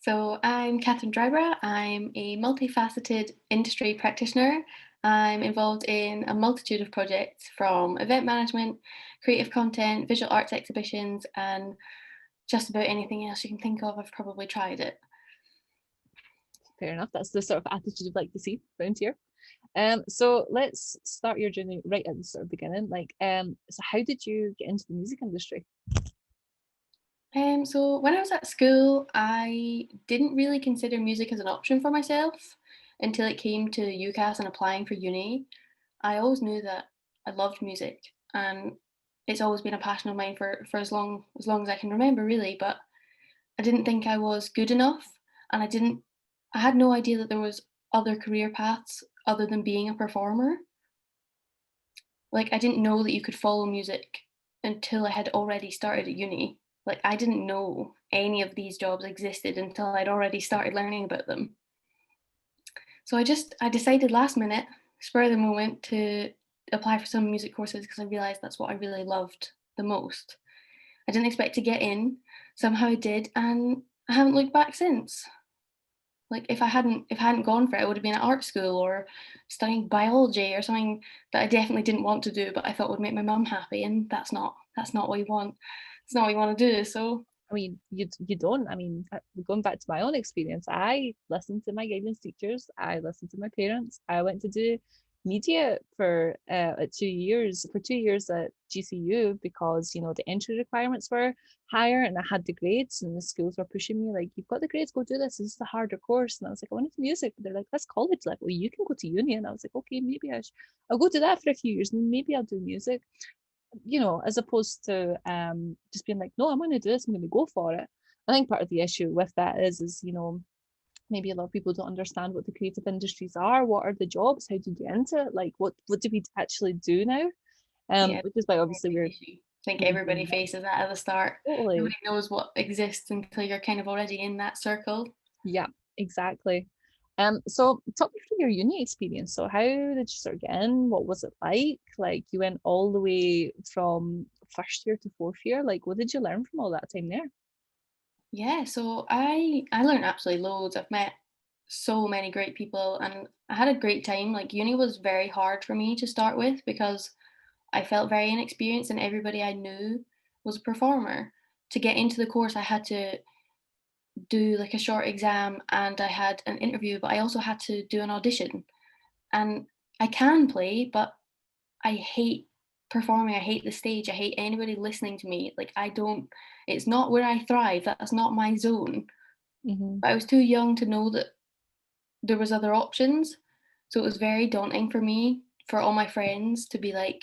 So I'm Catherine Dryburgh. I'm a multifaceted industry practitioner. I'm involved in a multitude of projects from event management, creative content, visual arts exhibitions, and just about anything else you can think of. I've probably tried it. Fair enough. That's the sort of attitude I'd like to see around here. So let's start your journey right at the sort of beginning. So how did you get into the music industry? So when I was at school, I didn't really consider music as an option for myself until it came to UCAS and applying for uni. I always knew that I loved music, and it's always been a passion of mine for as long as I can remember, really. But I didn't think I was good enough, and I had no idea that there was other career paths other than being a performer. Like, I didn't know that you could follow music until I had already started at uni. Like, I didn't know any of these jobs existed until I'd already started learning about them. So I decided last minute, spur of the moment, to apply for some music courses because I realized that's what I really loved the most. I didn't expect to get in. Somehow I did, and I haven't looked back since. Like, if I hadn't gone for it, I would have been at art school or studying biology or something that I definitely didn't want to do, but I thought would make my mum happy, and that's not what you want. It's not what you want to do. So I mean, you don't. Going back to my own experience, I listened to my guidance teachers. I listened to my parents. I went to do media for 2 years. For 2 years at GCU because the entry requirements were higher, and I had the grades, and the schools were pushing me like, "You've got the grades, go do this. This is the harder course." And I was like, "I want to do music," but they're like, "That's college level. You can go to uni." And I was like, "Okay, maybe I'll go do that for a few years, and maybe I'll do music." As opposed to just being like, no, I'm going to do this, I'm going to go for it. I think part of the issue with that is maybe a lot of people don't understand what the creative industries are. What are the jobs? How do you get into it? Like, what do we actually do now? yeah, Which is why a obviously big we're issue. I think everybody Mhm. faces that at the start. Totally, Nobody knows what exists until you're kind of already in that circle. yeah, exactly. So talk me through your uni experience. So how did you sort of get in? What was it like? Like you went all the way from first year to fourth year. Like, what did you learn from all that time there? Yeah, so I learned absolutely loads. I've met so many great people, and I had a great time. Like, uni was very hard for me to start with because I felt very inexperienced and everybody I knew was a performer. To get into the course, I had to do like a short exam and I had an interview, but I also had to do an audition. And I can play, but I hate performing. I hate the stage. I hate anybody listening to me. Like, it's not where I thrive. That's not my zone. Hmm. But I was too young to know that there was other options. So it was very daunting for me, for all my friends to be like,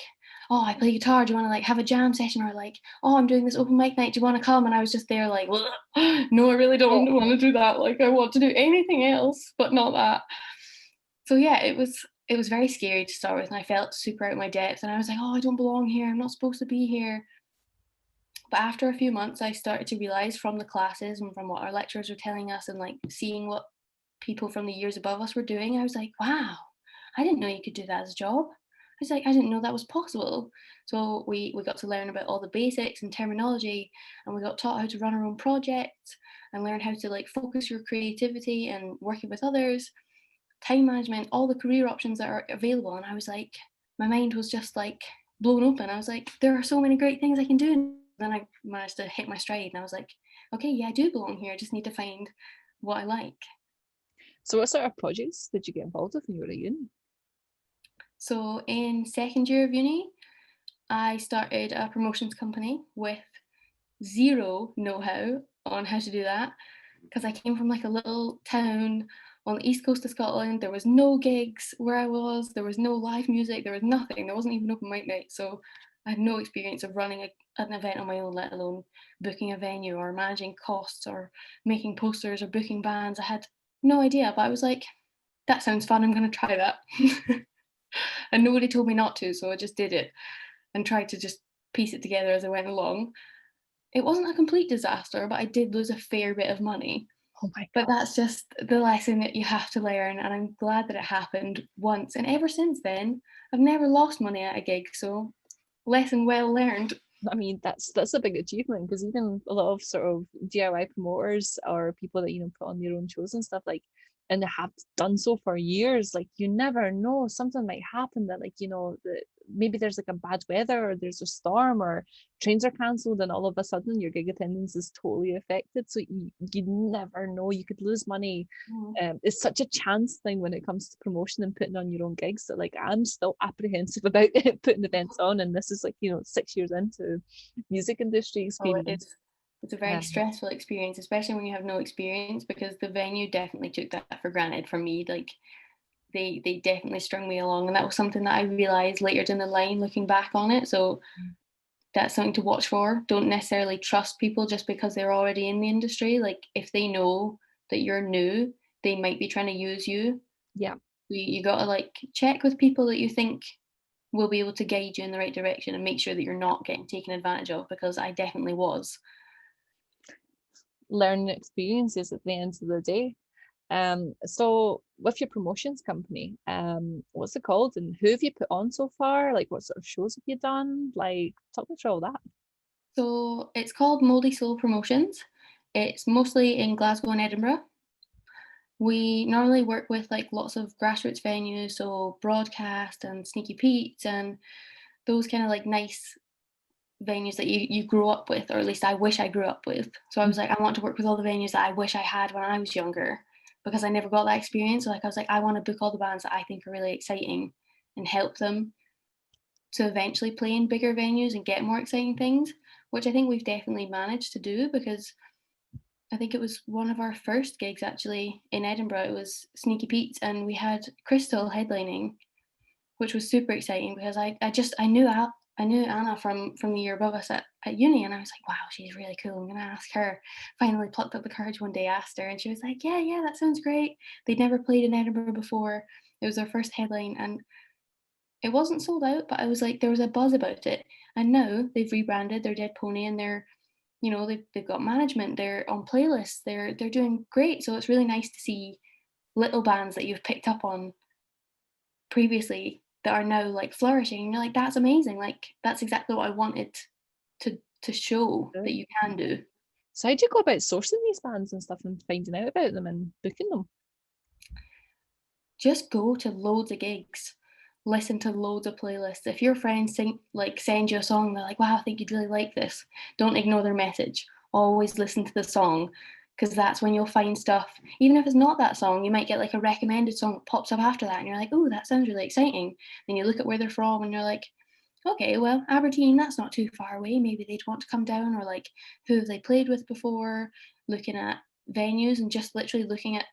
"Oh, I play guitar. Do you want to like have a jam session?" Or like, "Oh, I'm doing this open mic night. Do you want to come?" And I was just there like, "No, I really don't want to do that. Like, I want to do anything else, but not that." So yeah, it was very scary to start with, and I felt super out of my depth. And I was like, "Oh, I don't belong here. I'm not supposed to be here." But after a few months, I started to realize from the classes and from what our lecturers were telling us, and like seeing what people from the years above us were doing, I was like, wow, I didn't know you could do that as a job. I was like, I didn't know that was possible. So we got to learn about all the basics and terminology, and we got taught how to run our own projects and learn how to like focus your creativity and working with others, time management, all the career options that are available. And I was like, my mind was just like blown open. I was like, there are so many great things I can do. Then I managed to hit my stride, and I was like, okay, yeah, I do belong here. I just need to find what I like. So what sort of projects did you get involved with when you were at uni? So in second year of uni, I started a promotions company with zero know-how on how to do that because I came from like a little town on the east coast of Scotland. There was no gigs where I was. There was no live music. There was nothing. There wasn't even open mic night. So I had no experience of running an event on my own, let alone booking a venue or managing costs or making posters or booking bands. I had no idea, but I was like, that sounds fun. I'm going to try that. And nobody told me not to, so I just did it and tried to just piece it together as I went along. It wasn't a complete disaster, but I did lose a fair bit of money. Oh my But God. that's just the lesson that you have to learn, and I'm glad that it happened once. And ever since then, I've never lost money at a gig, so lesson well learned. I mean, that's a big achievement because even a lot of sort of DIY promoters or people that, put on their own shows and stuff like, and they have done so for years, like you never know, something might happen that like, that maybe there's like a bad weather or there's a storm or trains are cancelled and all of a sudden your gig attendance is totally affected. So you never know, you could lose money. Mhm. It's such a chance thing when it comes to promotion and putting on your own gigs that like I'm still apprehensive about putting events on, and this is like 6 years into music industry So it experience. is. It's a very um, stressful experience, especially when you have no experience, because the venue definitely took that for granted for me. Like they definitely strung me along, and that was something that I realized later down the line, looking back on it. So that's something to watch for. Don't necessarily trust people just because they're already in the industry. Like if they know that you're new, they might be trying to use you. yeah, You got to like check with people that you think will be able to guide you in the right direction and make sure that you're not getting taken advantage of, because I definitely was. learning experiences at the end of the day. So with your promotions company, what's it called and who have you put on so far? Like what sort of shows have you done? Like talk me through all that. So it's called Mouldy Soul Promotions. It's mostly in Glasgow and Edinburgh. We normally work with like lots of grassroots venues, so Broadcast and Sneaky Pete's and those kind of like nice venues that you grow up with, or at least I wish I grew up with. So I was like, I want to work with all the venues that I wish I had when I was younger, because I never got that experience. So like I was like, I want to book all the bands that I think are really exciting and help them to eventually play in bigger venues and get more exciting things, which I think we've definitely managed to do, because I think it was one of our first gigs actually in Edinburgh. It was Sneaky Pete's, and we had Crystal headlining, which was super exciting because I knew Anna from the year above us at uni, and I was like, wow, she's really cool. I'm gonna ask her. Finally plucked up the courage one day, asked her, and she was like, yeah, yeah, that sounds great. They'd never played in Edinburgh before. It was their first headline, and it wasn't sold out, but I was like, there was a buzz about it. And now they've rebranded, they're Dead Pony, and they've got management, they're on playlists, they're doing great. So it's really nice to see little bands that you've picked up on previously that are now like flourishing. And you're like, that's amazing. Like that's exactly what I wanted to show that you can do. So how do you go about sourcing these bands and stuff and finding out about them and booking them? Just go to loads of gigs, listen to loads of playlists. If your friends send you a song, they're like, wow, I think you'd really like this. Don't ignore their message. Always listen to the song, because that's when you'll find stuff. Even if it's not that song, you might get like a recommended song that pops up after that, and you're like, oh, that sounds really exciting. Then you look at where they're from, and you're like, okay, well, Aberdeen, that's not too far away. Maybe they'd want to come down, or like, who have they played with before? Looking at venues and just literally looking at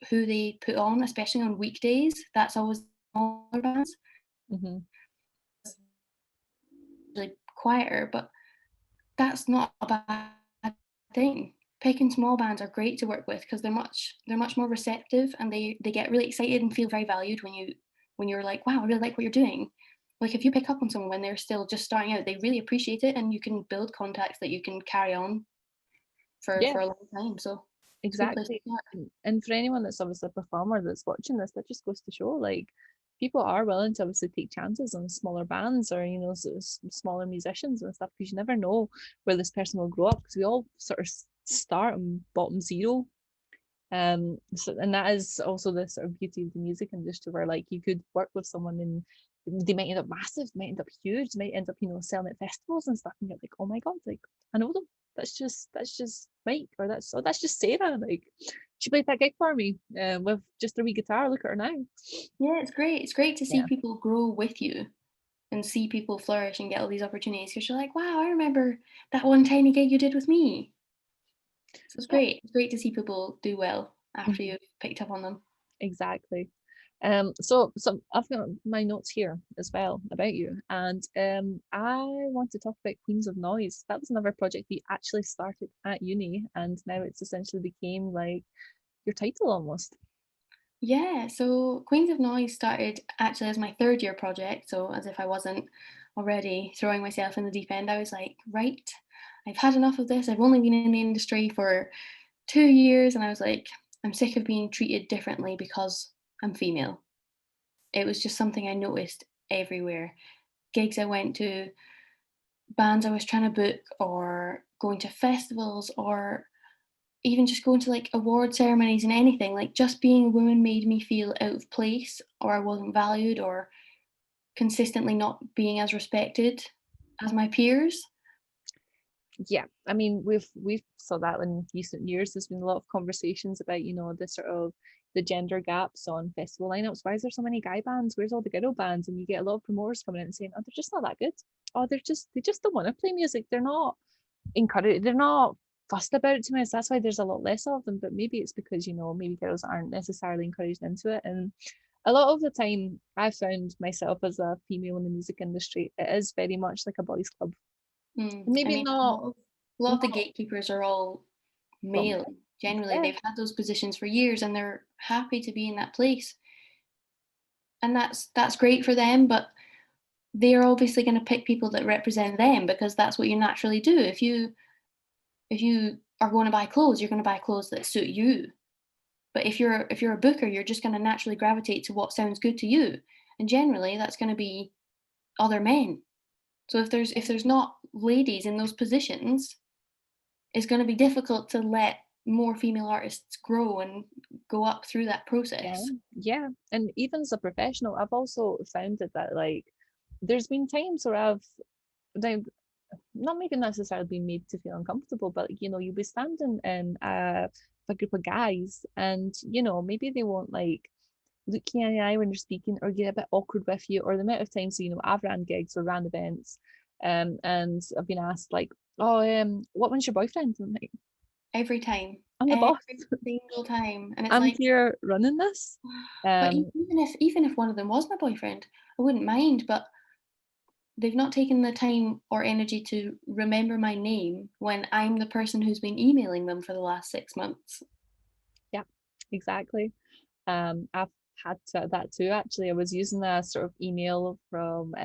who they put on, especially on weekdays. That's always smaller bands, Hmm. like quieter, but that's not a bad thing. Picking small bands are great to work with because they're much more receptive, and they get really excited and feel very valued when you're like, wow, I really like what you're doing. Like if you pick up on someone when they're still just starting out, they really appreciate it, and you can build contacts that you can carry on Yeah, for a long time. So it's a good place to exactly. start. And for anyone that's obviously a performer that's watching this, that just goes to show like people are willing to obviously take chances on smaller bands or smaller musicians and stuff because you never know where this person will grow up because we all sort of start on bottom zero. So, and that is also the sort of beauty of the music industry where like you could work with someone and they might end up massive, they might end up huge, they might end up, selling at festivals and stuff, and you're like, oh my god, like I know them. That's just Mike, or that's just Sarah. Like she played that gig for me with just a wee guitar. Look at her now. Yeah, it's great. It's great to see Yeah. people grow with you and see people flourish and get all these opportunities, because you're like, wow, I remember that one tiny gig you did with me. So it's Yeah. great. It's great to see people do well after Mhm. you've picked up on them. Exactly. So I've got my notes here as well about you, and I want to talk about Queens of Noise. That was another project you actually started at uni, and now it's essentially became like your title almost. Yeah, so Queens of Noise started actually as my third year project. So as if I wasn't already throwing myself in the deep end, I was like, right, I've had enough of this. I've only been in the industry for 2 years, and I was like, I'm sick of being treated differently because I'm female. It was just something I noticed everywhere. Gigs I went to, bands I was trying to book, or going to festivals, or even just going to like award ceremonies and anything, like just being a woman made me feel out of place, or I wasn't valued, or consistently not being as respected as my peers. Yeah, I mean we've saw that in recent years. There's been a lot of conversations about, the sort of the gender gaps on festival lineups. Why is there so many guy bands? Where's all the girl bands? And you get a lot of promoters coming in and saying, oh, they're just not that good. Oh, they just don't want to play music. They're not encouraged, they're not fussed about it too much. That's why there's a lot less of them. But maybe it's because, maybe girls aren't necessarily encouraged into it. And a lot of the time I found myself as a female in the music industry, it is very much like a boys' club. I Maybe mean, not a lot of the not gatekeepers are all well, male. Generally, yeah, they've had those positions for years and they're happy to be in that place. And that's great for them, but they're obviously going to pick people that represent them because that's what you naturally do. If you are going to buy clothes, you're going to buy clothes that suit you. But if you're a booker, you're just going to naturally gravitate to what sounds good to you. And generally that's going to be other men. So if there's not ladies in those positions, it's going to be difficult to let more female artists grow and go up through that yeah, process. yeah. And even as a professional, I've also found that like there's been times where I've now not maybe necessarily been made to feel uncomfortable, but you'll be standing in a group of guys and maybe they won't like look you in the eye when you're speaking or get a bit awkward with you, or the amount of times I've ran gigs or ran events and I've been asked like, oh, what one's your boyfriend? And I'm like, Every time, I'm the boss. every single time, and it's I'm like, here running this. but Um, even if one of them was my boyfriend, I wouldn't mind. But they've not taken the time or energy to remember my name when I'm the person who's been emailing them for the last 6 months. yeah, exactly. I've had that too. Actually, I was using a sort of email from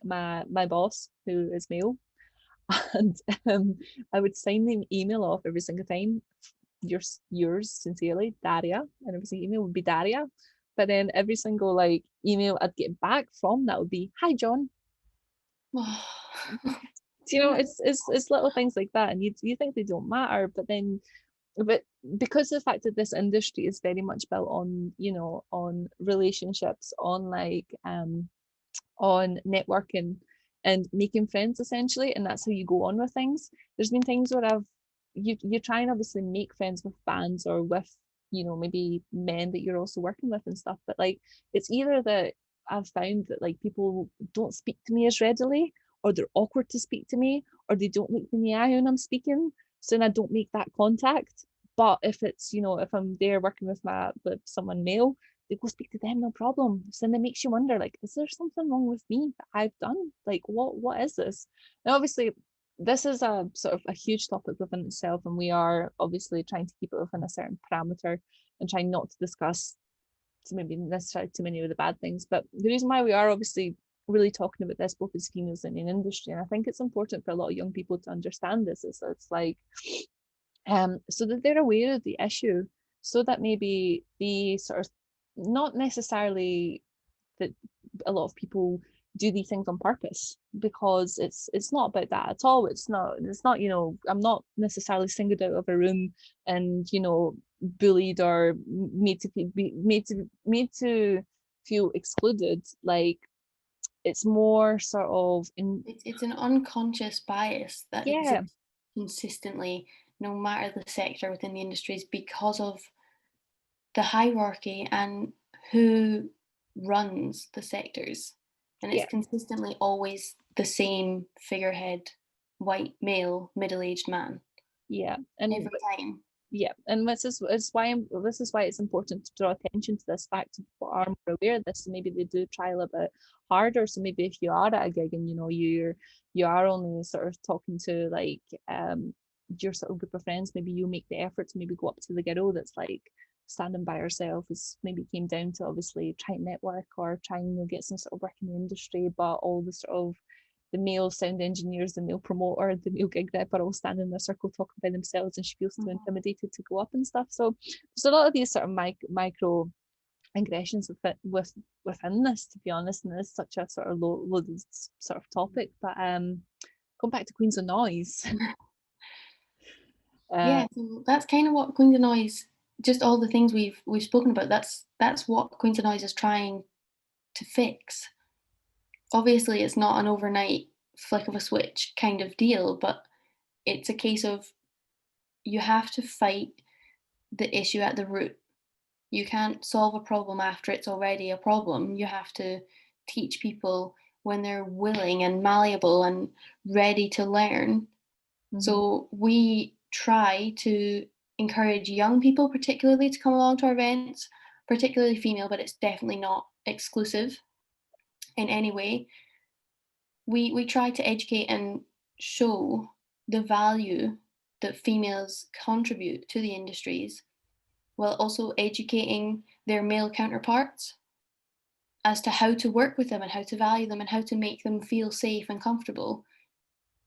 my boss who is male, and I would sign the email off every single time. Yours sincerely, Daria, and every single email would be Daria. But then every single like email I'd get back from that would be, "Hi John." It's little things like that, and you think they don't matter, but because of the fact that this industry is very much built on on relationships, on like on networking and making friends essentially, and that's how you go on with things. There's been times where you try and obviously make friends with bands or with maybe men that you're also working with and stuff, but like it's either that I've found that like people don't speak to me as readily, or they're awkward to speak to me, or they don't look me in the eye when I'm speaking, so then I don't make that contact. But if it's if I'm there working with someone male, they go speak to them, no problem. So then it makes you wonder, like, is there something wrong with me that I've done? Like, what is this? And obviously, this is a sort of a huge topic within itself, and we are obviously trying to keep it within a certain parameter and trying not to discuss maybe necessarily too many of the bad things. But the reason why we are obviously really talking about this both as females in the industry, and I think it's important for a lot of young people to understand this, is that it's like so that they're aware of the issue, so that maybe the sort of not necessarily that a lot of people do these things on purpose, because it's not about that at all. It's not I'm not necessarily singled out of a room and bullied or made to feel excluded. Like it's more sort of in It's an unconscious bias that yeah, exists consistently, no matter the sector within the industries, because of the hierarchy and who runs the sectors. And it's yeah, consistently always the same figurehead, white, male, middle aged man, yeah. And every time. yeah, and this is why it's important to draw attention to this fact, so people are more aware of this. So maybe they do try a little bit harder. So maybe if you are at a gig and you are only sort of talking to like your sort of group of friends, maybe you make the effort to maybe go up to the girl that's like standing by herself, is maybe came down to obviously try and network or try and get some sort of work in the industry, but all the sort of the male sound engineers, the male promoter, the male gig rep are all standing in a circle talking by themselves, and she feels too Mhm. intimidated to go up and stuff. So there's a lot of these sort of micro aggressions within this, to be honest, and it's such a sort of loaded sort of topic. But going back to Queens of Noise. Yeah, so that's kind of what Queens of Noise, just all the things we've spoken about, that's what Queens of Noise is trying to fix. Obviously, it's not an overnight flick of a switch kind of deal, but it's a case of you have to fight the issue at the root. You can't solve a problem after it's already a problem. You have to teach people when they're willing and malleable and ready to learn. Mhm. So we try to encourage young people, particularly, to come along to our events, particularly female, but it's definitely not exclusive in any way. We try to educate and show the value that females contribute to the industries while also educating their male counterparts as to how to work with them and how to value them and how to make them feel safe and comfortable.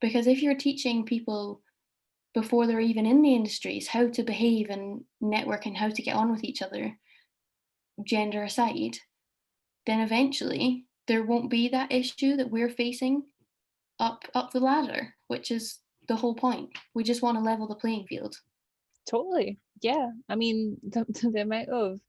Because if you're teaching people before they're even in the industries how to behave and network and how to get on with each other, gender aside, then eventually there won't be that issue that we're facing up the ladder, which is the whole point. We just want to level the playing field. Totally. Yeah. I mean, the amount of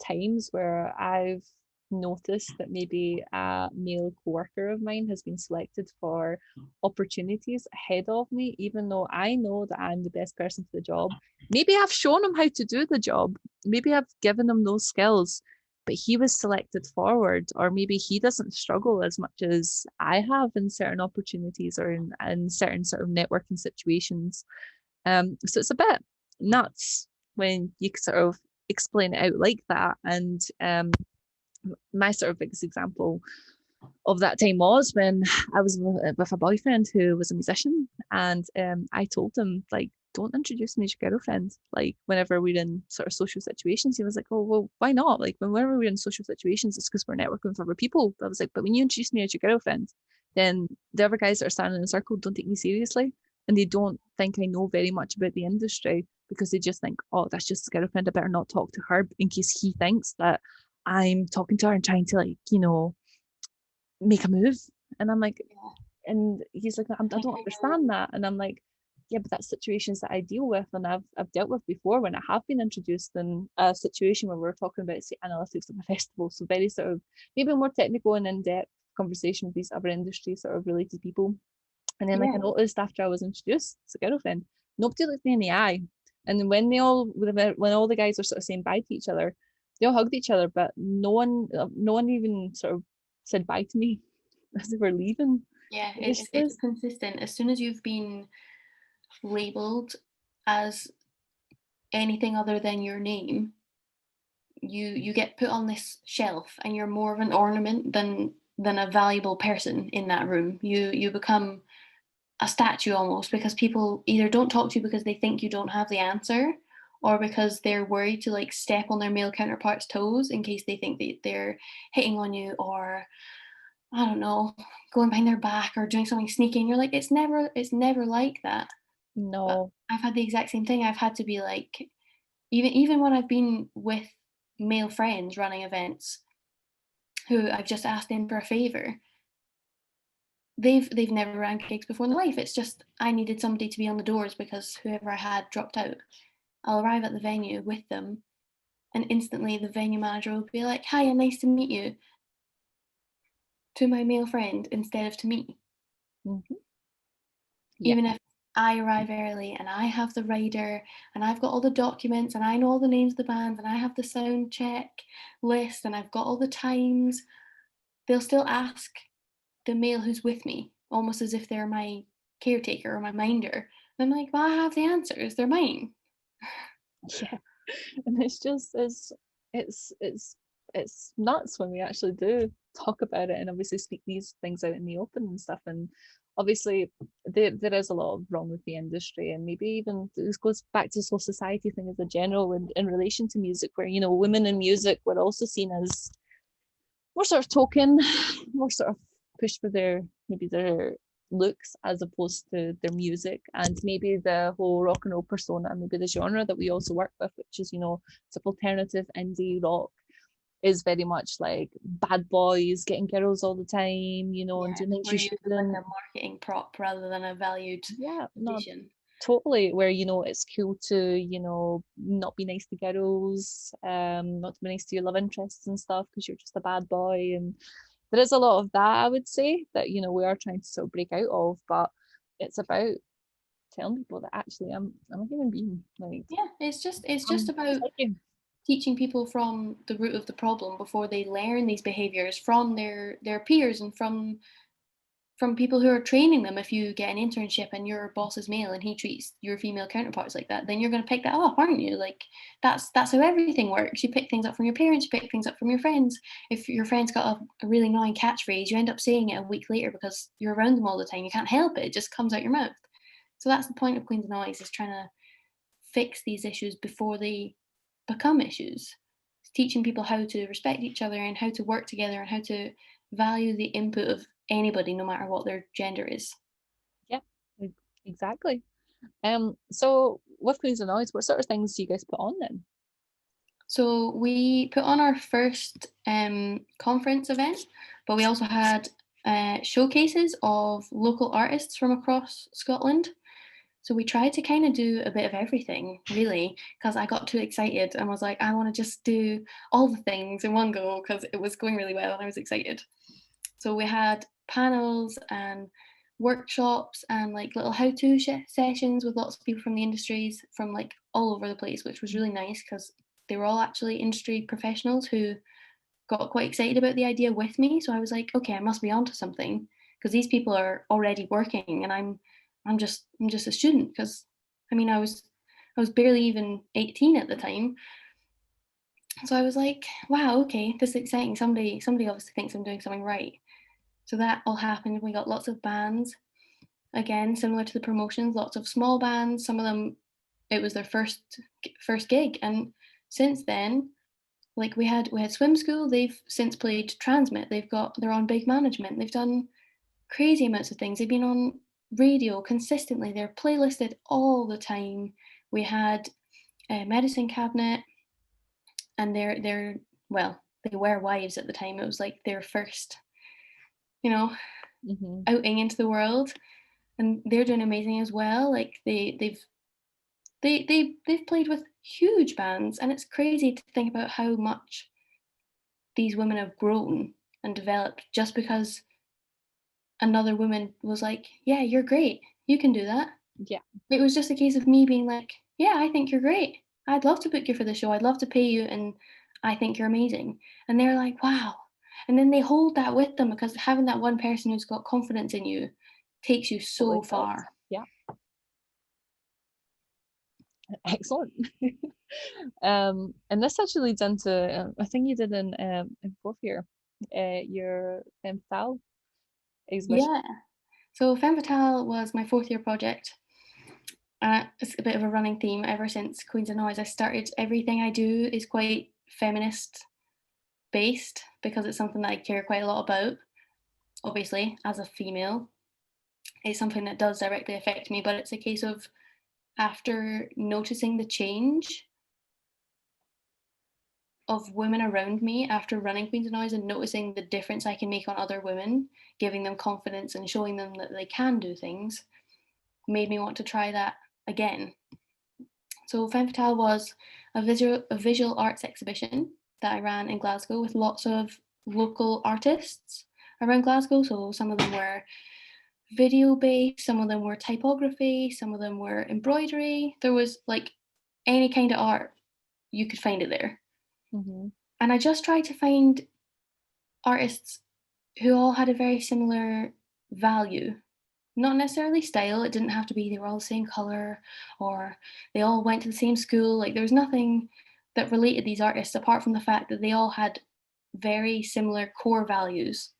times where I've noticed that maybe a male coworker of mine has been selected for opportunities ahead of me, even though I know that I'm the best person for the job. Maybe I've shown him how to do the job. Maybe I've given him those skills, but he was selected forward, or maybe he doesn't struggle as much as I have in certain opportunities or in certain sort of networking situations. So it's a bit nuts when you sort of explain it out like that. And my sort of biggest example of that time was when I was with a boyfriend who was a musician, and I told him, like, don't introduce me as your girlfriend. Like, whenever we're in sort of social situations, he was like, oh well, why not? Like, whenever we're in social situations, it's because we're networking with other people. I was like, but when you introduce me as your girlfriend, then the other guys that are standing in a circle don't take me seriously, and they don't think I know very much about the industry because they just think, oh, that's just his girlfriend. I better not talk to her in case he thinks that I'm talking to her and trying to, like, make a move. And I'm like, Yeah, and he's like, I don't understand that. And I'm like, yeah, but that's situations that I deal with and I've dealt with before when I have been introduced in a situation where we're talking about, say, analytics of a festival. So very sort of maybe more technical and in-depth conversation with these other industry sort of related people. And then, like, yeah, I noticed after I was introduced as a girlfriend, nobody looked me in the eye. And then when all the guys were sort of saying bye to each other, they all hugged each other, but no one even sort of said bye to me as they were leaving. yeah. It was It's just, consistent. As soon as you've been labelled as anything other than your name, you get put on this shelf, and you're more of an ornament than a valuable person in that room. You become a statue almost, because people either don't talk to you because they think you don't have the answer, or because they're worried to like step on their male counterparts' toes in case they think that they're hitting on you, or I don't know, going behind their back or doing something sneaky. And you're like, it's never like that. But no. I've had the exact same thing. I've had to be like, even when I've been with male friends running events who I've just asked in for a favor, they've never ran gigs before in their life. It's just I needed somebody to be on the doors because whoever I had dropped out. I'll arrive at the venue with them, and instantly the venue manager will be like, "Hi, nice to meet you," to my male friend instead of to me. Mhm. Yeah. Even if I arrive early and I have the rider and I've got all the documents and I know all the names of the bands and I have the sound check list and I've got all the times, they'll still ask the male who's with me, almost as if they're my caretaker or my minder. And I'm like, well, I have the answers, they're mine. Yeah. And it's just it's it's it's nuts when we actually do talk about it and obviously speak these things out in the open and stuff. And obviously there is a lot wrong with the industry, and maybe even this goes back to this whole society thing as a general in relation to music, where women in music were also seen as more sort of token, more sort of pushed for their looks as opposed to their music, and maybe the whole rock and roll persona, and maybe the genre that we also work with, which is sort of alternative indie rock. is very much like bad boys getting girls all the time, you know, and Yeah, doing things we're you used as like shouldn't. a marketing prop rather than a valued Yeah, no, position. totally. Where, you know, it's cool to, you know, not be nice to girls, not to be nice to your love interests and stuff because you're just a bad boy. And there is a lot of that, I would say, that, you know, we are trying to sort of break out of, but it's about telling people that actually I'm a human being. Like, Yeah, it's just I'm just about like you. teaching people from the root of the problem before they learn these behaviors from their peers and from people who are training them. If you get an internship and your boss is male and he treats your female counterparts like that, then you're going to pick that up, aren't you? Like that's how everything works. You pick things up from your parents, you pick things up from your friends. If your friend's got a really annoying catchphrase, you end up saying it a week later because you're around them all the time. You can't help it; it just comes out your mouth. So that's the point of Queen's of Noise, is trying to fix these issues before they become issues. It's teaching people how to respect each other and how to work together and how to value the input of anybody, no matter what their gender is. Yeah, exactly. So with Queens of Noise, what sort of things do you guys put on then? So we put on our first conference event, but we also had showcases of local artists from across Scotland. So we tried to kind of do a bit of everything, really, because I got too excited and was like, I want to just do all the things in one go because it was going really well and I was excited. So we had panels and workshops and like little how-to sessions with lots of people from the industries from like all over the place, which was really nice because they were all actually industry professionals who got quite excited about the idea with me. So I was like, okay, I must be onto something because these people are already working and I'm just a student because I mean I was barely even 18 at the time. So I was like, wow, okay, this is exciting. Somebody obviously thinks I'm doing something right. So that all happened. We got lots of bands. Again, similar to the promotions, lots of small bands. Some of them, it was their first gig, and since then, like we had swim school. They've since played Transmit. They're on big management. They've done crazy amounts of things. They've been on radio consistently. They're playlisted all the time. We had a medicine cabinet, and they're well, they were wives at the time. It was like their first, you know, Mm-hmm. outing into the world, and they're doing amazing as well. Like they've played with huge bands, and it's crazy to think about how much these women have grown and developed just because another woman was like, "Yeah, you're great. You can do that." Yeah. It was just a case of me being like, "Yeah, I think you're great. I'd love to book you for the show. I'd love to pay you, and I think you're amazing." And they're like, "Wow." And then they hold that with them because having that one person who's got confidence in you takes you Totally so does. far. Yeah. Excellent. And this actually leads into a thing you did in fourth year, your femme fatale exhibition. Yeah. So Femme Fatale was my fourth year project. It's a bit of a running theme ever since Queens of Noise. I started everything I do is quite feminist based because it's something that I care quite a lot about. Obviously, as a female, it's something that does directly affect me, but it's a case of after noticing the change of women around me after running Queens of Noise and noticing the difference I can make on other women, giving them confidence and showing them that they can do things, made me want to try that again. So Femme Fatale was a visual arts exhibition that I ran in Glasgow with lots of local artists around Glasgow. So some of them were video based, some of them were typography, some of them were embroidery. There was like any kind of art, you could find it there. Mm-hmm. And I just tried to find artists who all had a very similar value. Not necessarily style, it didn't have to be they were all the same color or they all went to the same school. Like there was nothing that related these artists apart from the fact that they all had very similar core values.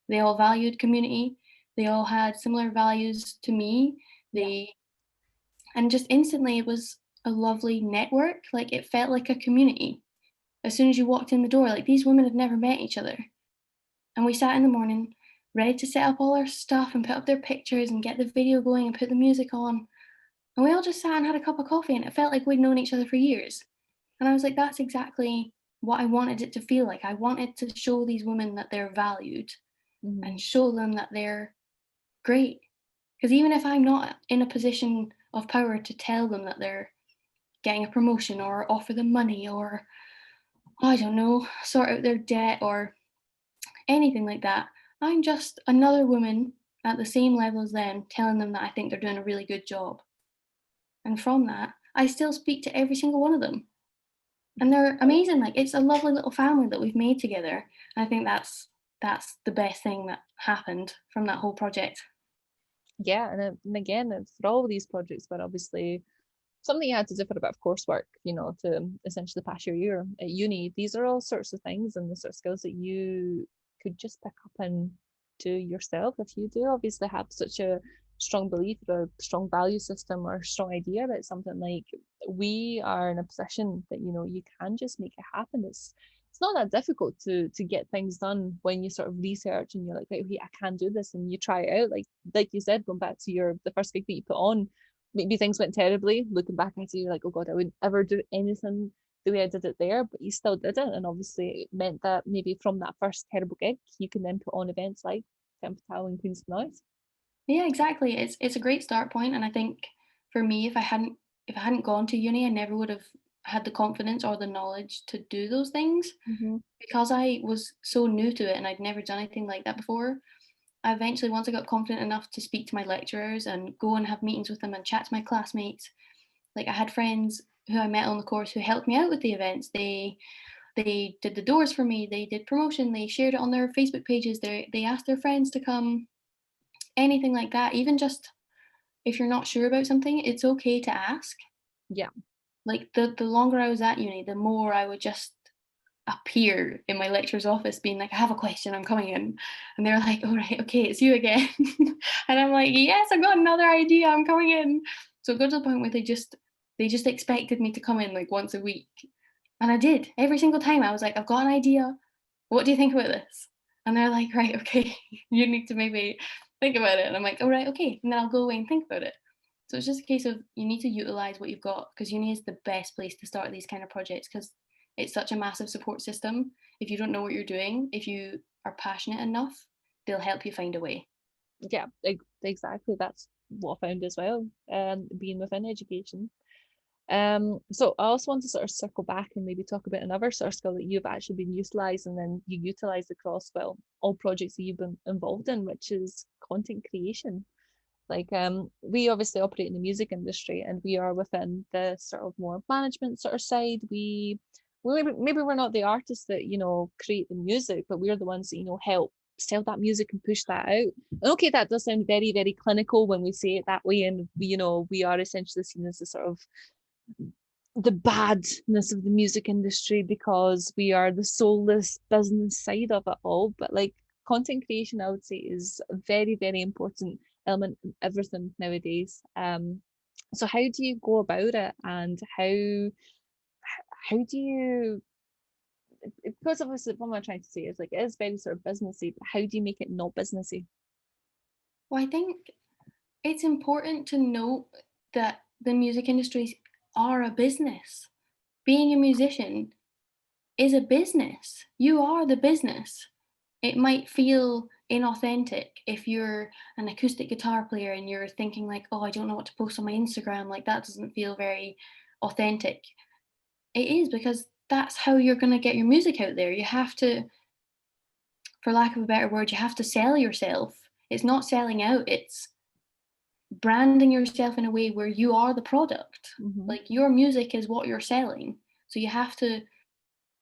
They all valued community, they all had similar values to me. Yeah. They and just instantly it was a lovely network. Like it felt like a community. As soon as you walked in the door, like these women had never met each other. And we sat in the morning, ready to set up all our stuff and put up their pictures and get the video going and put the music on. And we all just sat and had a cup of coffee, and it felt like we'd known each other for years. And I was like, that's exactly what I wanted it to feel like. I wanted to show these women that they're valued and Mhm. show them that they're great. Because even if I'm not in a position of power to tell them that they're getting a promotion or offer them money or, I don't know, sort out their debt or anything like that, I'm just another woman at the same level as them telling them that I think they're doing a really good job. And from that, I still speak to every single one of them. And they're amazing. Like it's a lovely little family that we've made together. I think that's the best thing that happened from that whole project. Yeah, and again, for all these projects, but obviously something you had to do for a bit of coursework, to essentially pass your year at uni. These are all sorts of things and the sort of skills that you could just pick up and do yourself if you do obviously have such a strong belief or a strong value system or a strong idea about something. Like, we are in a position that you can just make it happen. It's not that difficult to get things done when you sort of research and you're like, right, okay, I can do this, and you try it out. Like you said, going back to the first gig that you put on, maybe things went terribly. Looking back at it, you're like, oh God, I wouldn't ever do anything the way I did it there. But you still did it. And obviously it meant that maybe from that first terrible gig, you can then put on events like Femme Fatale and Queens of Noise. Yeah, exactly. It's a great start point, and I think for me, if I hadn't gone to uni, I never would have had the confidence or the knowledge to do those things Mm-hmm. because I was so new to it and I'd never done anything like that before. I eventually, once I got confident enough to speak to my lecturers and go and have meetings with them and chat to my classmates, like I had friends who I met on the course who helped me out with the events. They did the doors for me. They did promotion. They shared it on their Facebook pages. They asked their friends to come. Anything like that. Even just if you're not sure about something, it's okay to ask. Yeah. Like the longer I was at uni, the more I would just appear in my lecturer's office being like, I have a question, I'm coming in. And they're like, all right, okay, it's you again. And I'm like, yes, I've got another idea, I'm coming in. So it got to the point where they just expected me to come in like once a week. And I did. Every single time I was like, I've got an idea. What do you think about this? And they're like, right, okay, you need to maybe think about it. And I'm like, all right, okay. And then I'll go away and think about it. So it's just a case of you need to utilize what you've got because uni is the best place to start these kind of projects because it's such a massive support system. If you don't know what you're doing, if you are passionate enough, they'll help you find a way. Yeah, exactly. That's what I found as well, being within education. So I also want to sort of circle back and maybe talk about another sort of skill that you've actually been utilised and then you utilised across, well, all projects that you've been involved in, which is content creation. Like, we obviously operate in the music industry and we are within the sort of more management sort of side. We maybe we're not the artists that, create the music, but we're the ones that, help sell that music and push that out. And okay, that does sound very, very clinical when we say it that way. And we are essentially seen as a sort of the badness of the music industry because we are the soulless business side of it all. But like, content creation, I would say, is a very, very important element in everything nowadays. So how do you go about it, and how do you, because obviously what I'm trying to say is like it is very sort of businessy, but how do you make it not businessy? Well, I think it's important to note that the music industries are a business. Being a musician is a business. You are the business. It might feel inauthentic if you're an acoustic guitar player and you're thinking like, oh, I don't know what to post on my Instagram. Like that doesn't feel very authentic. It is because that's how you're going to get your music out there. You have to, for lack of a better word, you have to sell yourself. It's not selling out, it's branding yourself in a way where you are the product. Mm-hmm. Like your music is what you're selling. So you have to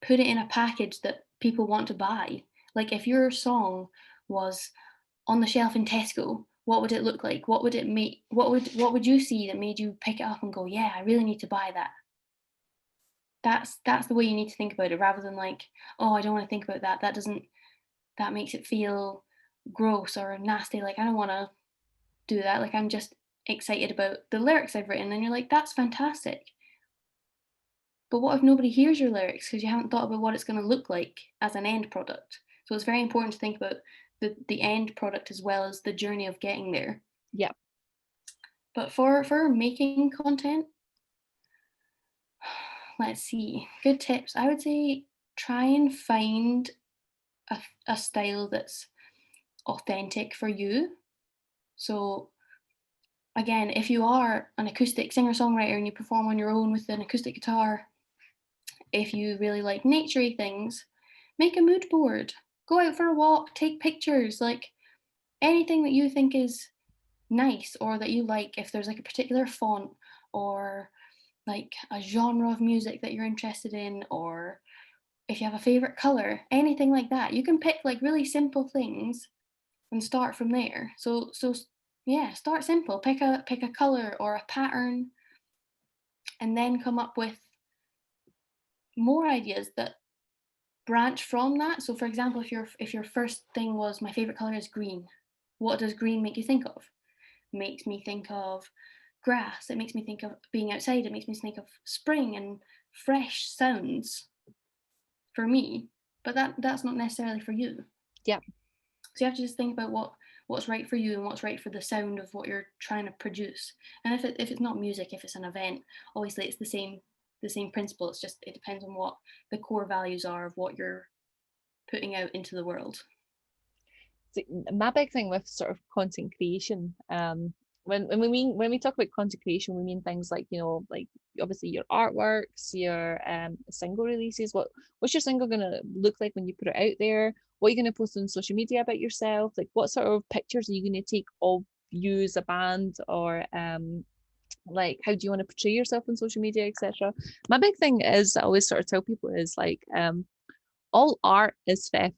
put it in a package that people want to buy. Like if your song was on the shelf in Tesco, what would it look like? What would it make? What would you see that made you pick it up and go, yeah, I really need to buy that? That's the way you need to think about it, rather than like, oh, I don't want to think about that. That makes it feel gross or nasty. Like I don't want to do that. Like I'm just excited about the lyrics I've written, and you're like, that's fantastic. But what if nobody hears your lyrics because you haven't thought about what it's going to look like as an end product? So it's very important to think about the end product as well as the journey of getting there. Yeah. But for making content, let's see. Good tips. I would say try and find a style that's authentic for you. So again, if you are an acoustic singer-songwriter and you perform on your own with an acoustic guitar, if you really like naturey things, make a mood board. Go out for a walk, take pictures, like anything that you think is nice or that you like, if there's like a particular font or like a genre of music that you're interested in, or if you have a favorite color, anything like that. You can pick like really simple things and start from there. So yeah, start simple. Pick a color or a pattern and then come up with more ideas that branch from that. So for example, if your first thing was my favorite color is green, what does green make you think of? Makes me think of grass. It makes me think of being outside. It makes me think of spring and fresh sounds for me. But that's not necessarily for you. Yeah. So you have to just think about what's right for you and what's right for the sound of what you're trying to produce. And if it's not music, if it's an event, obviously it's the same principle. It's just it depends on what the core values are of what you're putting out into the world. So my big thing with sort of content creation, when we talk about content creation, we mean things like, like obviously your artworks, your single releases. What's your single gonna look like when you put it out there? What are you gonna post on social media about yourself? Like what sort of pictures are you gonna take of you as a band, or like how do you want to portray yourself on social media, etc. My big thing is, I always sort of tell people, is like all art is theft.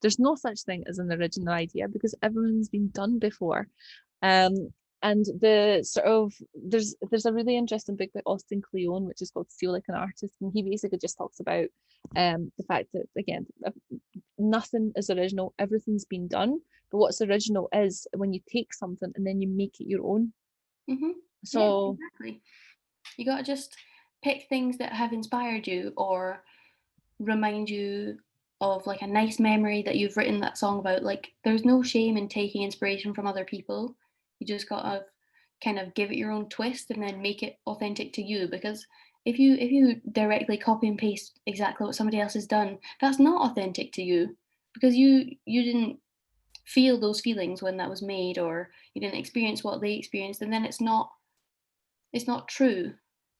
There's no such thing as an original idea because everyone's been done before. Um, and the sort of there's a really interesting book by Austin Kleon which is called Feel Like an Artist, and he basically just talks about the fact that, again, nothing is original, everything's been done, but what's original is when you take something and then you make it your own. Mm-hmm. Yeah, So exactly. You got to just pick things that have inspired you or remind you of like a nice memory that you've written that song about. Like there's no shame in taking inspiration from other people. You just got to kind of give it your own twist and then make it authentic to you, because if you directly copy and paste exactly what somebody else has done, that's not authentic to you, because you didn't feel those feelings when that was made, or you didn't experience what they experienced, and then it's not true.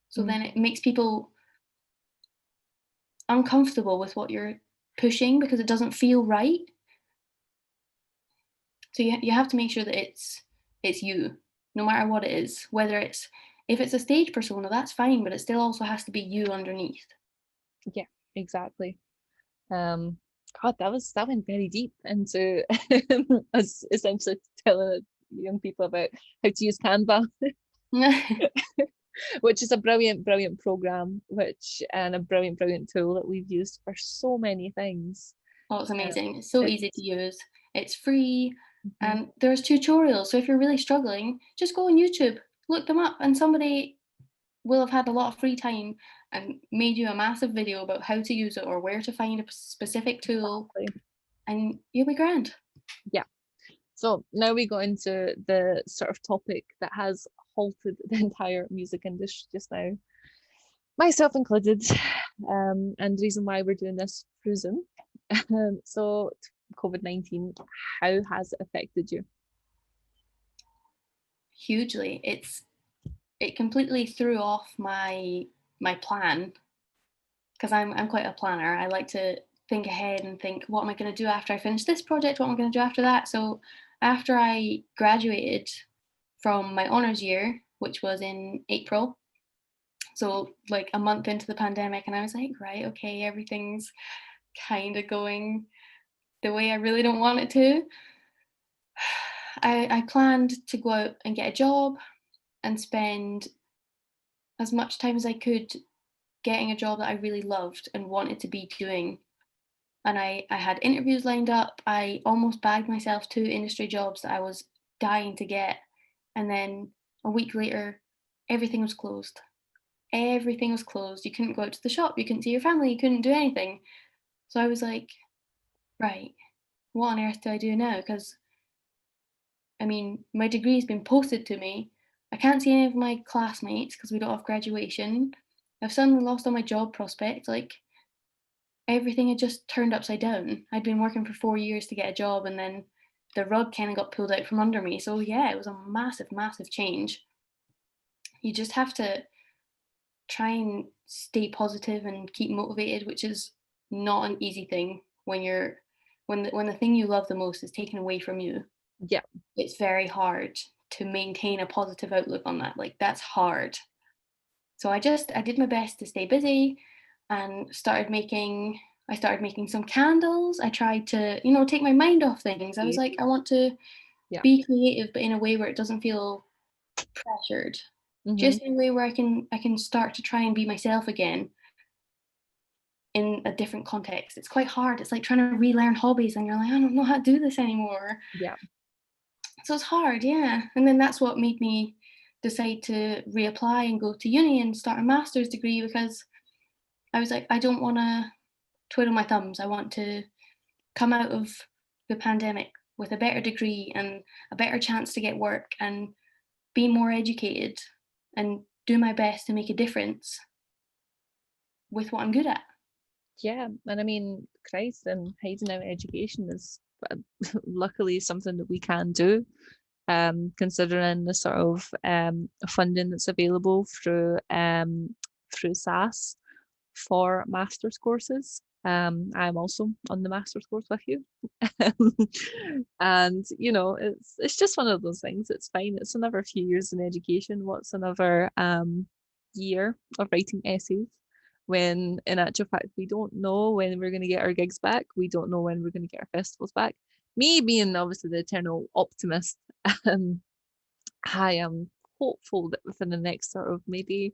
So then mhm, it makes people uncomfortable with what you're pushing because it doesn't feel right. So you have to make sure that it's you, no matter what it is. Whether it's if it's a stage persona, that's fine, but it still also has to be you underneath. yeah, exactly. Um, God, that went very deep into us essentially telling young people about how to use Canva, Oh, which is a brilliant, brilliant program, which and a brilliant, brilliant tool that we've used for so many things. it's Um, amazing. It's so easy to it's use. It's free, mhm, and there's tutorials. So if you're really struggling, just go on YouTube, look them up, and somebody will have had a lot of free time and made you a massive video about how to use it or where to find a specific tool, exactly. and you'll be grand. Yeah. So now we go into the sort of topic that has halted the entire music industry just now, myself included, and the reason why we're doing this through Zoom. So COVID-19, how has it affected you? Hugely. It completely threw off my plan, because I'm quite a planner. I like to think ahead and think, what am I going to do after I finish this project? What am I going to do after that? So after I graduated from my honors year, which was in April, so like a month into the pandemic, and I was like, right, okay, everything's kind of going the way I really don't want it to. I planned to go out and get a job and spend as much time as I could getting a job that I really loved and wanted to be doing. And I had interviews lined up. I almost bagged myself 2 industry jobs that I was dying to get. And then a week later, everything was closed. Everything was closed. You couldn't go out to the shop. You couldn't see your family. You couldn't do anything. So I was like, right, what on earth do I do now? Because, I mean, my degree's been posted to me. I can't see any of my classmates because we don't have graduation. I've suddenly lost all my job prospects. Like, everything had just turned upside down. I'd been working for 4 years to get a job, and then the rug kinda got pulled out from under me. So, yeah, it was a massive, massive change. You just have to try and stay positive and keep motivated, which is not an easy thing when the thing you love the most is taken away from you. Yeah, It's very hard to maintain a positive outlook on that. Like, that's hard. So I did my best to stay busy and I started making some candles. I tried to, take my mind off things. I was like, I want to yeah. be creative, but in a way where it doesn't feel pressured. Hmm. Just in a way where I can start to try and be myself again in a different context. It's quite hard. It's like trying to relearn hobbies and you're like, I don't know how to do this anymore. Yeah, So it's hard, yeah. And then that's what made me decide to reapply and go to uni and start a master's degree, because I was like, I don't want to twiddle my thumbs. I want to come out of the pandemic with a better degree and a better chance to get work and be more educated and do my best to make a difference with what I'm good at. yeah. And I mean, Christ, and hiding out education is luckily something that we can do, considering the sort of funding that's available through SAS for master's courses. I'm also on the master's course with you. And it's just one of those things. It's fine. It's another few years in education. What's another year of writing essays? When in actual fact we don't know when we're going to get our gigs back. We don't know when we're going to get our festivals back. Me being obviously the eternal optimist, um, I am hopeful that within the next sort of maybe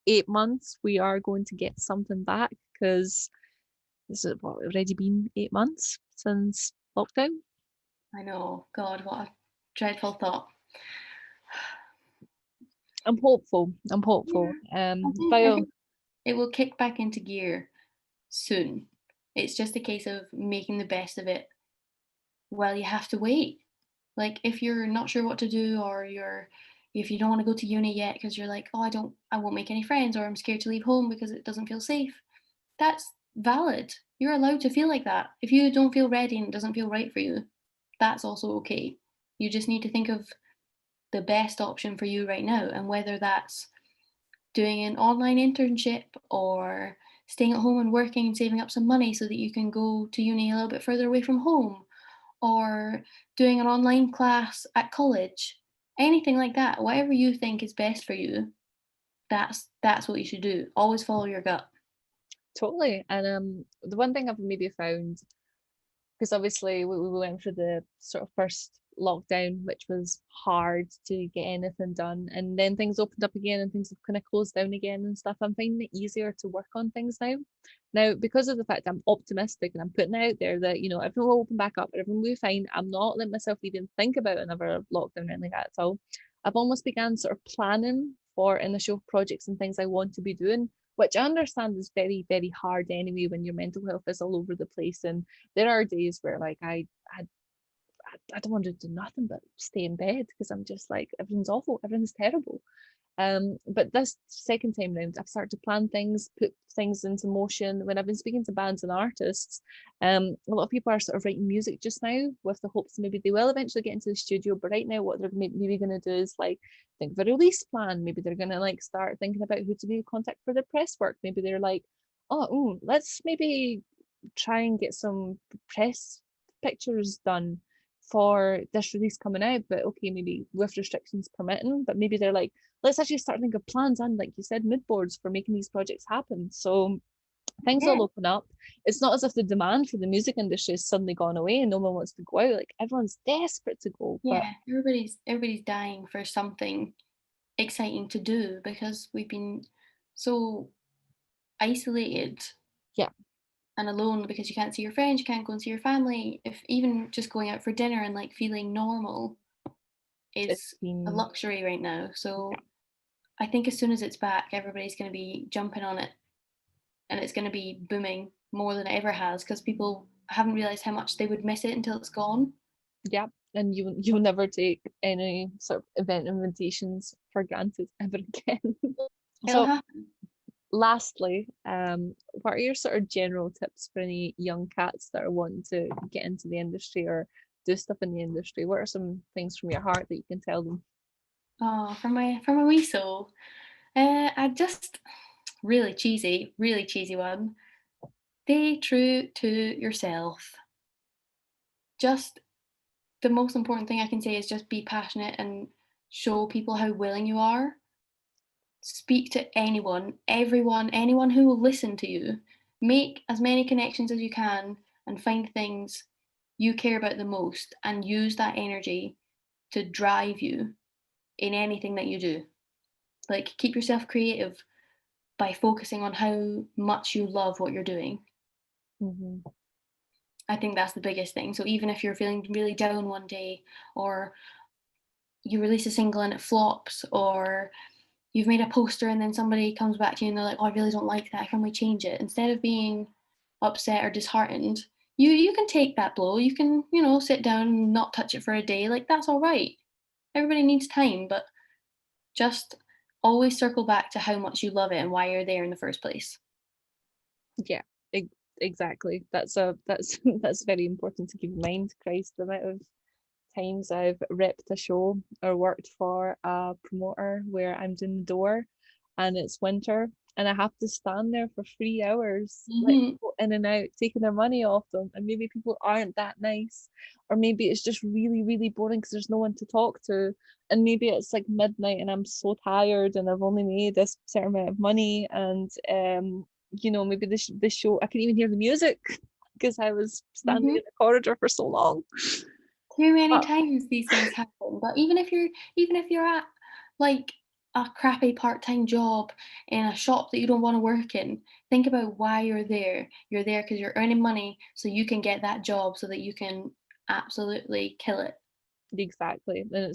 8 months we are going to get something back, because this is what, already been 8 months since lockdown. I know, God, what a dreadful thought. I'm hopeful. I'm hopeful. Yeah, I think it will kick back into gear soon. It's just a case of making the best of it while you have to wait. Like, if you're not sure what to do, or if you don't want to go to uni yet because you're like, oh, I won't make any friends, or I'm scared to leave home because it doesn't feel safe. That's valid. You're allowed to feel like that. If you don't feel ready and it doesn't feel right for you, that's also okay. You just need to think of the best option for you right now, and whether that's doing an online internship or staying at home and working and saving up some money so that you can go to uni a little bit further away from home, or doing an online class at college, anything like that. Whatever you think is best for you, that's what you should do. Always follow your gut. Totally. And the one thing I've maybe found, because obviously we went through the sort of first lockdown, which was hard to get anything done, and then things opened up again and things have kind of closed down again and stuff. I'm finding it easier to work on things now because of the fact I'm optimistic and I'm putting it out there that everything will open back up, everything will be fine. I'm not letting myself even think about another lockdown or anything like that at all. I've almost began sort of planning for initial projects and things I want to be doing, which I understand is very, very hard anyway when your mental health is all over the place. And there are days where like I don't want to do nothing but stay in bed because I'm just like, everything's awful, everything's terrible. But this second time round, I've started to plan things, put things into motion. When I've been speaking to bands and artists, a lot of people are sort of writing music just now with the hopes maybe they will eventually get into the studio. But right now, what they're maybe going to do is like think of a release plan. Maybe they're going to like start thinking about who to maybe contact for their press work. Maybe they're like, oh, let's maybe try and get some press pictures done for this release coming out, but okay, maybe with restrictions permitting, but maybe they're like, let's actually start thinking of plans and, like you said, mood boards for making these projects happen. So things Yeah, will open up. It's not as if the demand for the music industry has suddenly gone away and no one wants to go out. Like everyone's desperate to go, but yeah. Everybody's dying for something exciting to do because we've been so isolated yeah, and alone, because you can't see your friends, you can't go and see your family. If even just going out for dinner and like feeling normal it's is a been, luxury right now. yeah, So I think as soon as it's back, everybody's going to be jumping on it, and it's going to be booming more than it ever has, because people haven't realized how much they would miss it until it's gone. yeah. And you'll never take any sort of event invitations for granted ever again. It'll So happen. lastly, what are your sort of general tips for any young cats that are wanting to get into the industry or do stuff in the industry? What are some things from your heart that you can tell them? Oh, from my wee soul. I just really cheesy one. Stay true to yourself. Just the most important thing I can say is just be passionate and show people how willing you are. Speak to anyone, everyone, anyone who will listen to you. Make as many connections as you can and find things you care about the most and use that energy to drive you in anything that you do. Like, keep yourself creative by focusing on how much you love what you're doing. Hmm. I think that's the biggest thing. So even if you're feeling really down one day, or you release a single and it flops, or you've made a poster and then somebody comes back to you and they're like, "Oh, I really don't like that. Can we change it?" Instead of being upset or disheartened, you can take that blow. You can, sit down and not touch it for a day. Like, that's all right. Everybody needs time, but just always circle back to how much you love it and why you're there in the first place. Yeah, e- exactly. That's that's very important to keep in mind. Christ, the amount of times I've repped a show or worked for a promoter where I'm doing the door and it's winter and I have to stand there for 3 hours, letting Hmm. people in and out, taking their money off them. And maybe people aren't that nice, or maybe it's just really, really boring because there's no one to talk to. And maybe it's like midnight and I'm so tired and I've only made this certain amount of money. And, maybe this show, I can even hear the music because I was standing Hmm. in the corridor for so long. Too many But times these things happen. But even if you're at like a crappy part-time job in a shop that you don't want to work in, think about why you're there. You're there because you're earning money so you can get that job so that you can absolutely kill it. exactly, and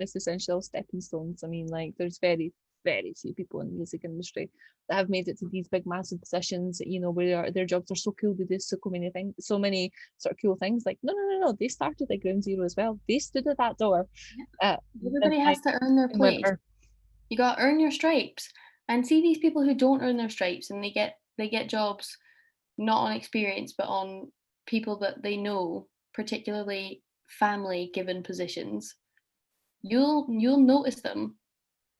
it's essential stepping stones. I mean, like there's very, very few people in the music industry that have made it to these big massive positions, where their jobs are so cool, they do so many things, so many sort of cool things. Like, no, no, no, no, they started at ground zero as well. They stood at that door Yeah. at Everybody midnight has to earn their in place. winter. You got to earn your stripes. And see these people who don't earn their stripes and they get jobs not on experience but on people that they know, particularly family given positions. You'll notice them.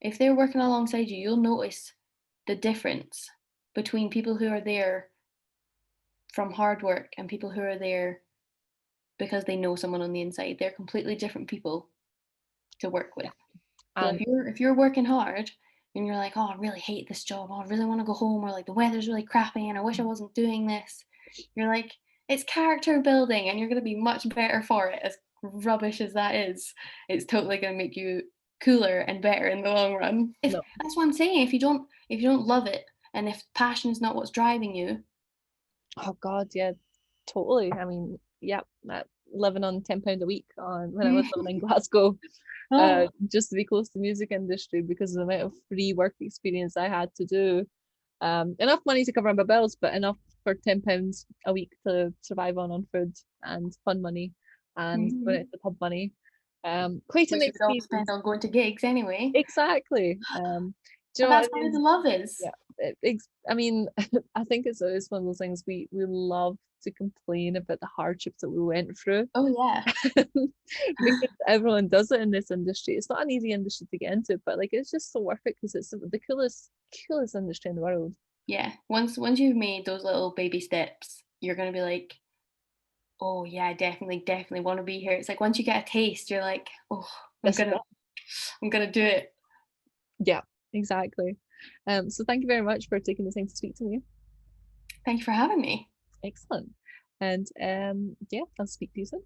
If they're working alongside you, you'll notice the difference between people who are there from hard work and people who are there because they know someone on the inside. They're completely different people to work Yeah, with. So if and you're working hard and you're like, "Oh, I really hate this job. Oh, I really want to go home," or like the weather's really crappy and I wish I wasn't doing this. You're like, it's character building and you're going to be much better for it. As rubbish as that is, it's totally going to make you cooler and better in the long run. If no, that's what I'm saying, if you don't love it and if passion is not what's driving you, oh God, yeah, totally. I mean, yeah, living on £10 a week on when I was living in Glasgow, oh, just to be close to the music industry because of the amount of free work experience I had to do. Enough money to cover my bills, but enough for £10 a week to survive on food and fun money and going out mhm, to the pub money. Quite an which you would all spend experience. on going to gigs anyway. Exactly. Do you But know what that's I where mean? the love is. Yeah. I mean, I think it's one of those things we love to complain about the hardships that we went through Oh yeah. because everyone does it in this industry. It's not an easy industry to get into, but like it's just so worth it because it's the coolest industry in the world. Yeah. Once you've made those little baby steps, you're gonna be like, oh yeah, I definitely want to be here. It's like once you get a taste, you're like, oh, I'm This is gonna it. I'm gonna do it. Yeah, exactly. So thank you very much for taking the time to speak to me. Thank you for having me. Excellent. And yeah, I'll speak to you soon.